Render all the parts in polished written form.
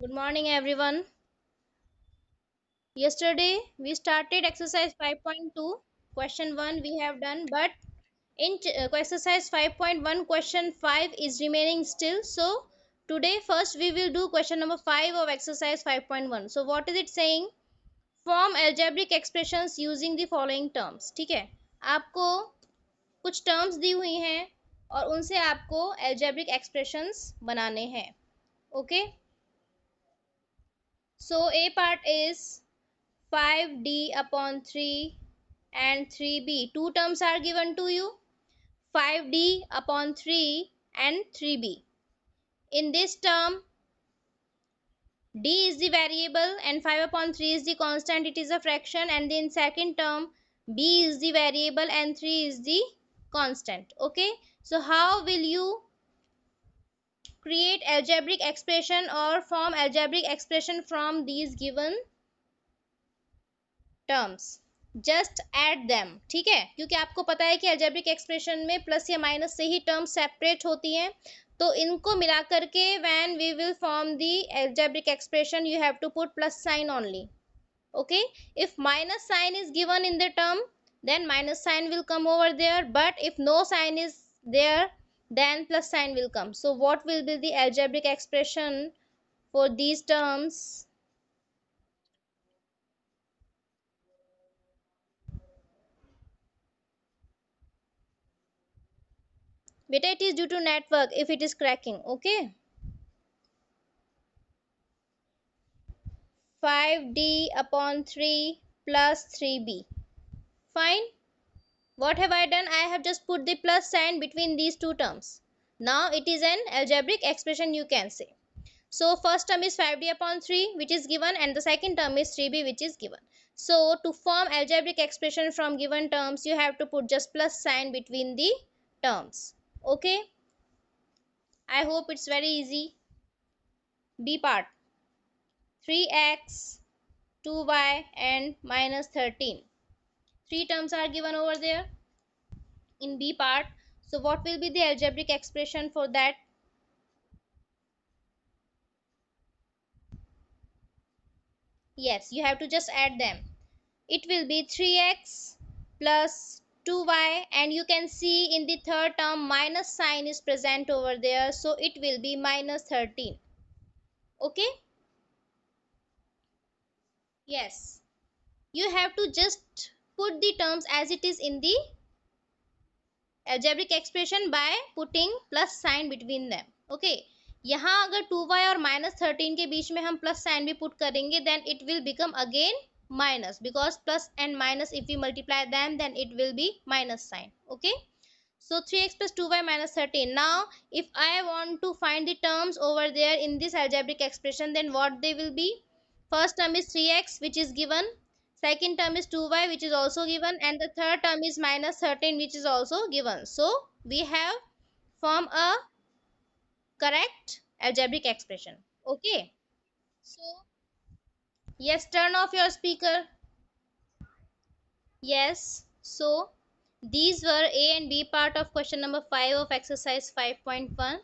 Good morning, everyone. Yesterday we started exercise 5.2. Question 1 we have done, but in exercise 5.1, question 5 is remaining still. So, today first we will do question number 5 of exercise 5.1. So, what is it saying? Form algebraic expressions using the following terms. ठीक है, आपको कुछ terms दी हुई हैं और उनसे आपको algebraic expressions बनाने हैं. Okay. So, A part is 5d upon 3 and 3b. Two terms are given to you, 5d upon 3 and 3b. In this term, d is the variable and 5 upon 3 is the constant, it is a fraction, and in second term, b is the variable and 3 is the constant. Okay, so how will you create algebraic expression or form algebraic expression from these given terms? Just add them. ठीक है, क्योंकि आपको पता है कि algebraic expression में plus या minus से ही टर्म सेपरेट होती हैं, तो इनको मिला करके when we will form the algebraic expression you have to put plus sign only. Okay, if minus sign is given in the term, then minus sign will come over there, but if no sign is there, then plus sign will come. So what will be the algebraic expression for these terms? Beta, it is due to network if it is cracking. Okay, 5d upon 3 plus 3b. Fine. What have I done? I have just put the plus sign between these two terms. Now it is an algebraic expression, you can say. So first term is 5d upon 3 which is given, and the second term is 3b which is given. So to form algebraic expression from given terms, you have to put just plus sign between the terms. Okay, I hope it's very easy. B part, 3x, 2y and minus 13. Three terms are given over there in B part. So what will be the algebraic expression for that? Yes, you have to just add them. It will be 3x plus 2y, and you can see in the third term minus sign is present over there, so it will be minus 13. Okay, yes, you have to just put the terms as it is in the algebraic expression by putting plus sign between them. Okay, यहाँ अगर 2y और minus 13 के बीच में हम plus sign भी put करेंगे, then it will become again minus, because plus and minus if we multiply them then it will be minus sign. Okay, so 3x plus 2y minus 13. Now if I want to find the terms over there in this algebraic expression, then what they will be? First term is 3x which is given, second term is 2y which is also given, and the third term is minus 13 which is also given. So we have formed a correct algebraic expression. Okay, so yes, turn off your speaker. Yes, so these were A and B part of question number 5 of exercise 5.1.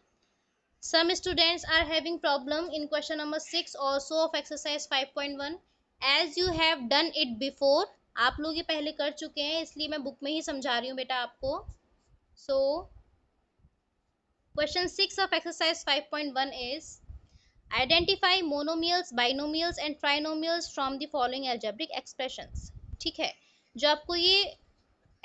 Some students are having problem in question number 6 also of exercise 5.1. As you have done it before, आप लोग ये पहले कर चुके हैं, इसलिए मैं book में ही समझा रही हूँ बेटा आपको. So question 6 of exercise 5.1 is identify monomials, binomials and trinomials from the following algebraic expressions. ठीक है, जो आपको ये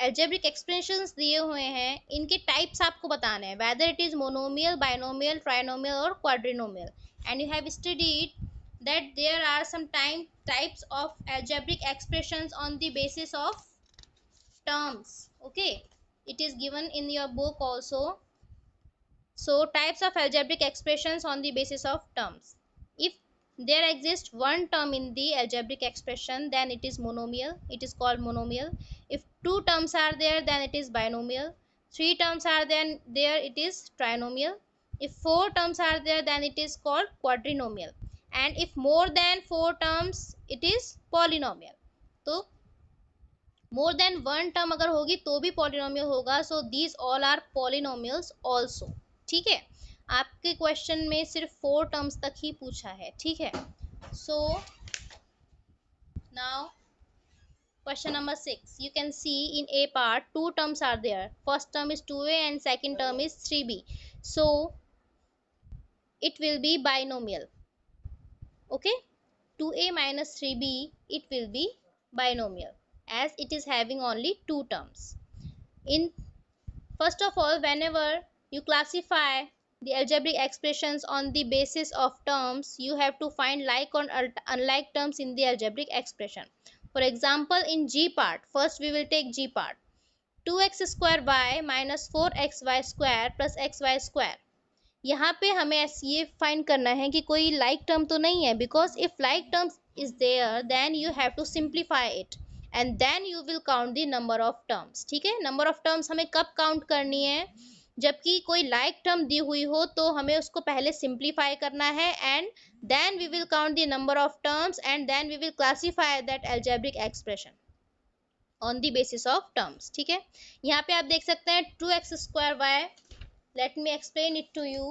algebraic expressions दिए हुए हैं, इनके टाइप्स आपको बताने हैं, whether it is monomial, binomial, trinomial or quadrinomial, and you have studied that there are some types of algebraic expressions on the basis of terms. Okay, it is given in your book also. So types of algebraic expressions on the basis of terms. If there exists one term in the algebraic expression, then it is monomial. It is called monomial. If two terms are there, then it is binomial. Three terms are there, it is trinomial. If four terms are there, then it is called quadrinomial. And if more than four terms, it is polynomial. तो more than one term अगर होगी तो भी polynomial होगा. So these all are polynomials also. ठीक है, आपके question में सिर्फ 4 टर्म्स तक ही पूछा है, ठीक है। So now question number 6, you can see in A part 2 terms are there. First term is 2a and second term is 3b, so it will be binomial. Okay, 2a minus 3b, it will be binomial as it is having only 2 terms. In first of all, whenever you classify the algebraic expressions on the basis of terms, you have to find like or unlike terms in the algebraic expression. For example, in G part, first we will take G part. 2x square y minus 4xy square plus xy square. यहाँ पे हमें ये find करना है कि कोई like term तो नहीं है, because if like term is there then you have to simplify it and then you will count the number of terms, ठीक है। नंबर ऑफ टर्म्स हमें कब काउंट करनी है, जबकि कोई लाइक टर्म दी हुई हो तो हमें उसको पहले सिंप्लीफाई करना है and then we will count the number of terms and then we will classify that algebraic expression on the basis of terms, ठीक है। यहाँ पे आप देख सकते हैं 2x square y, let me explain it to you.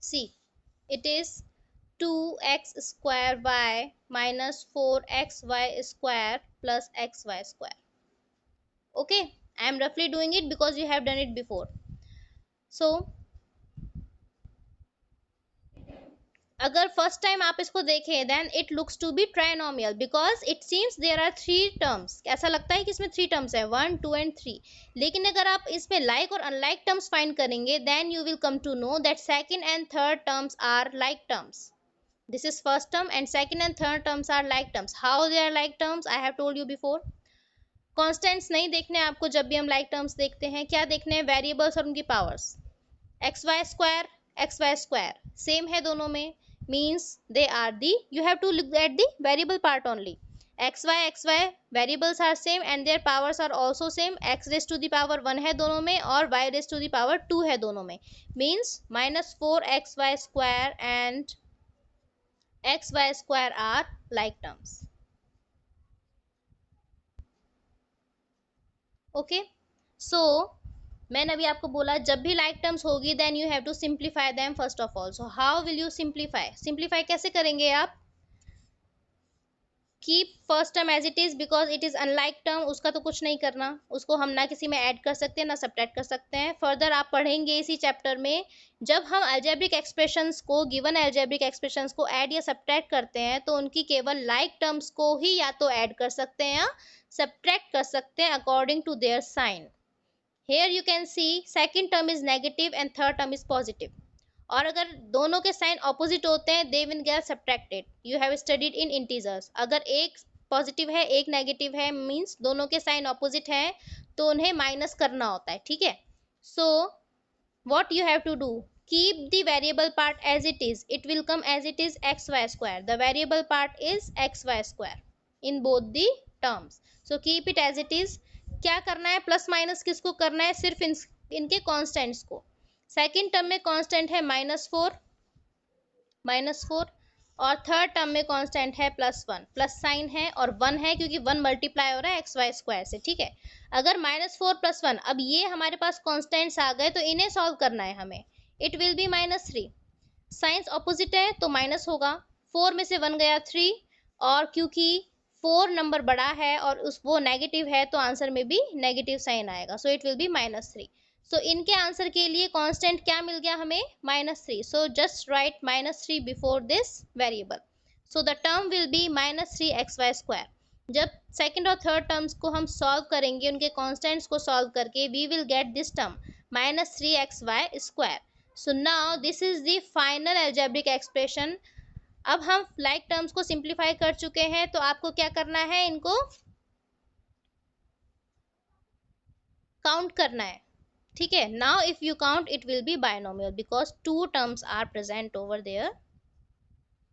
See, it is 2x square y minus 4xy square plus xy square. Okay, I am roughly doing it because you have done it before. So अगर first time आप इसको देखें then it looks to be trinomial because it seems there are 3 terms. ऐसा लगता है कि इसमें 3 terms है, 1 2 एंड 3। लेकिन अगर आप इसमें लाइक और अनलाइक टर्म्स फाइंड करेंगे then you will come to know that second and third terms are like terms. This is first term and second and third terms are like terms. How they are like terms, I have told you before. Constants नहीं देखने आपको जब भी हम like terms देखते हैं, क्या देखने हैं, वेरिएबल्स और उनकी powers. X Y square same है दोनों में, means they are the, you have to look at the variable part only. xy variables are same and their powers are also same. x raised to the power 1 है दोनों में और y raised to the power 2 है दोनों में, means minus 4xy square and xy square are like terms. Okay, so मैंने अभी आपको बोला जब भी लाइक टर्म्स होगी then you have to simplify them first of all. So how will you simplify कैसे करेंगे आप, keep first term as it is because it is unlike term, उसका तो कुछ नहीं करना, उसको हम ना किसी में ऐड कर सकते हैं ना सब्ट्रैक्ट कर सकते हैं। फर्दर आप पढ़ेंगे इसी चैप्टर में जब हम अलजेब्रिक एक्सप्रेशंस को, गिवन अलजेब्रिक एक्सप्रेशंस को ऐड या सब्ट्रैक्ट करते हैं तो उनकी केवल लाइक टर्म्स को ही या तो ऐड कर सकते हैं या सब्ट्रैक्ट कर सकते हैं according to their sign. Here you can see second term is negative and third term is positive. और अगर दोनों के साइन ऑपोजिट होते हैं they will get subtracted. You have studied in integers. अगर एक पॉजिटिव है एक नेगेटिव है मीन्स दोनों के साइन ऑपोजिट हैं तो उन्हें माइनस करना होता है, ठीक है। सो what you have to do, keep the variable part as it is. It will come as it is xy square. The variable part is xy square in both the terms. So keep it as it is. क्या करना है, plus minus किसको करना है, सिर्फ इनके constants को। Second term में कांस्टेंट है -4 और थर्ड टर्म में कांस्टेंट है +1, प्लस साइन है और 1 है क्योंकि 1 मल्टीप्लाई हो रहा है xy स्क्वायर से, ठीक है। अगर -4 + 1, अब ये हमारे पास कांस्टेंट्स आ गए तो इन्हें सॉल्व करना है हमें। It will B -3, science opposite है तो माइनस होगा, 4 में से 1 गया 3 और क्योंकि 4 नंबर बड़ा है और वो नेगेटिव है तो आंसर में भी नेगेटिव साइन आएगा, सो इट विल बी -3। सो इनके आंसर के लिए कांस्टेंट क्या मिल गया हमें, -3। So just write -3 before this variable, so the term will be -3xy square. जब सेकंड और थर्ड टर्म्स को हम सॉल्व करेंगे उनके कांस्टेंट्स को सॉल्व करके we will get this term -3xy square. So now this is the final algebraic expression. अब हम लाइक टर्म्स को सिंप्लीफाई कर चुके हैं तो आपको क्या करना है, इनको काउंट करना है, ठीक है। Now if you count it will be binomial because 2 terms are present over there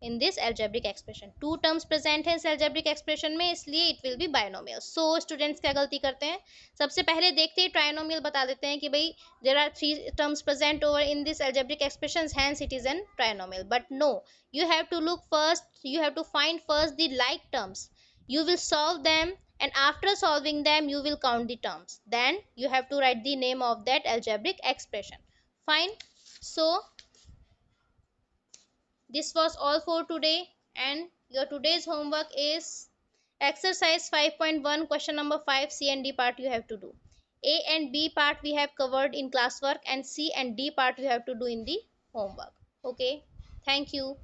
in this algebraic expression। 2 terms present है इस algebraic expression में, इसलिए it will be binomial. So students क्या गलती करते हैं, सबसे पहले देखते ही ट्राइनोमियल बता देते हैं कि भाई there are 3 terms present over in this algebraic expressions, hence it is an trinomial। but no, you have to look first, you have to find first the like terms, you will solve them and after solving them you will count the terms, then you have to write the name of that algebraic expression. Fine. So this was all for today, and your today's homework is exercise 5.1 question number 5, C and D part you have to do. A and B part we have covered in classwork, and C and D part you have to do in the homework. Okay, thank you.